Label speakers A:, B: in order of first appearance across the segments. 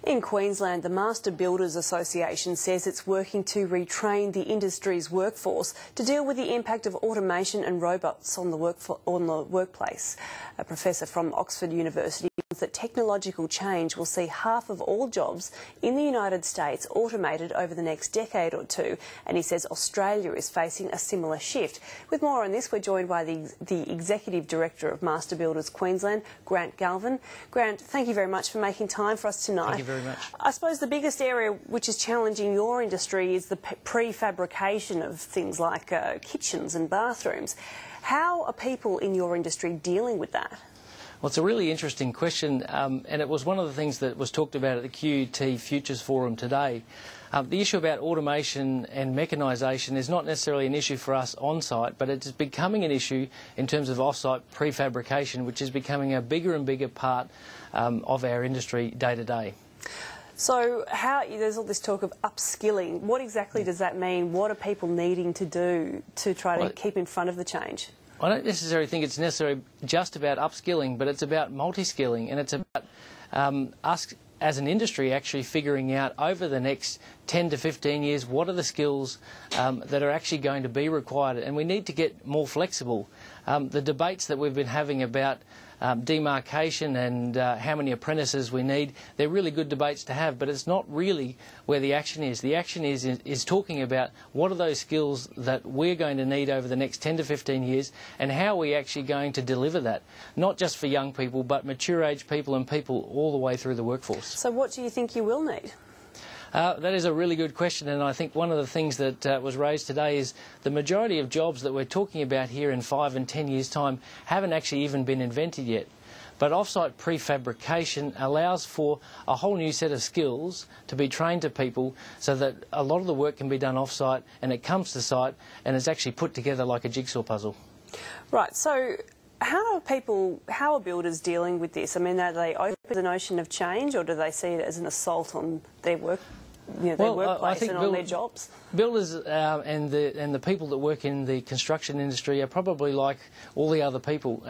A: In Queensland, the Master Builders Association says it's working to retrain the industry's workforce to deal with the impact of automation and robots on the workplace. A professor from Oxford University says that technological change will see half of all jobs in the United States automated over the next decade or two, and he says Australia is facing a similar shift. With more on this, we're joined by the Executive Director of Master Builders Queensland, Galvin. Grant, thank you very much for making time for us tonight.
B: Thank you very much.
A: I suppose the biggest area which is challenging your industry is the prefabrication of things like kitchens and bathrooms. How are people in your industry dealing with that?
B: Well, it's a really interesting question, and it was one of the things that was talked about at the QUT Futures Forum today. The issue about automation and mechanisation is not necessarily an issue for us on-site, but it's becoming an issue in terms of off-site prefabrication, which is becoming a bigger and bigger part of our industry day to day.
A: So there's all this talk of upskilling. What exactly does that mean? What are people needing to do to try to keep in front of the change?
B: I don't necessarily think it's necessarily just about upskilling, but it's about multi-skilling, and it's about us as an industry actually figuring out over the next 10 to 15 years what are the skills that are actually going to be required, and we need to get more flexible. The debates that we've been having about demarcation and how many apprentices we need, they're really good debates to have, but it's not really where the action is. The action is talking about what are those skills that we're going to need over the next 10 to 15 years and how are we actually going to deliver that, not just for young people but mature age people and people all the way through the workforce.
A: So what do you think you will need?
B: That is a really good question, and I think one of the things that was raised today is the majority of jobs that we're talking about here in 5 and 10 years' time haven't actually even been invented yet. But off-site prefabrication allows for a whole new set of skills to be trained to people so that a lot of the work can be done off-site and it comes to site and it's actually put together like a jigsaw puzzle.
A: Right, so how are builders dealing with this? I mean, are they open to the notion of change, or do they see it as an assault on their work, their workplace and on their jobs?
B: Builders and the people that work in the construction industry are probably like all the other people.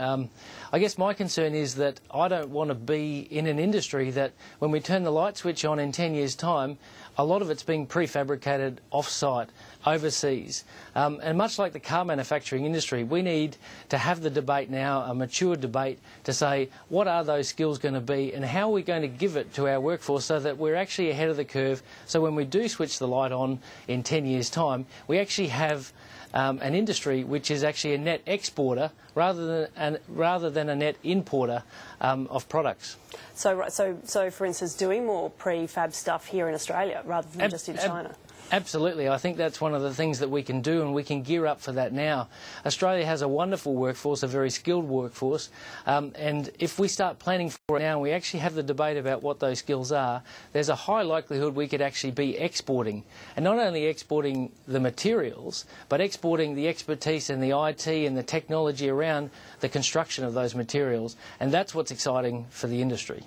B: I guess my concern is that I don't want to be in an industry that when we turn the light switch on in 10 years' time, a lot of it's being prefabricated off-site, overseas. And much like the car manufacturing industry, we need to have the debate now, a mature debate, to say what are those skills going to be and how are we going to give it to our workforce so that we're actually ahead of the curve, so when we do switch the light on in 10 years' time, we actually have an industry which is actually a net exporter rather than a net importer of products.
A: So for instance, doing more prefab stuff here in Australia rather than just in China?
B: Absolutely. I think that's one of the things that we can do, and we can gear up for that now. Australia has a wonderful workforce, a very skilled workforce, and if we start planning for it now and we actually have the debate about what those skills are, there's a high likelihood we could actually be exporting. And not only exporting the materials, but exporting the expertise and the IT and the technology around the construction of those materials. And that's what's exciting for the industry.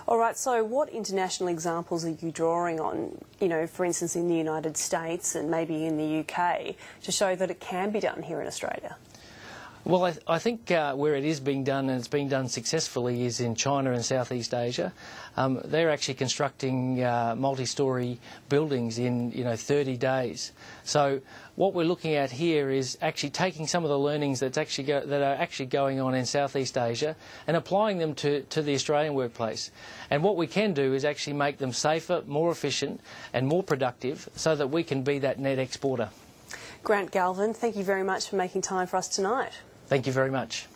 A: All right, so what international examples are you drawing on, for instance, in the United States and maybe in the UK, to show that it can be done here in Australia?
B: Well, I think where it is being done, and it's being done successfully, is in China and Southeast Asia. They're actually constructing multi-storey buildings in 30 days. So what we're looking at here is actually taking some of the learnings that are actually going on in Southeast Asia and applying them to the Australian workplace. And what we can do is actually make them safer, more efficient and more productive so that we can be that net exporter.
A: Galvin, thank you very much for making time for us tonight.
B: Thank you very much.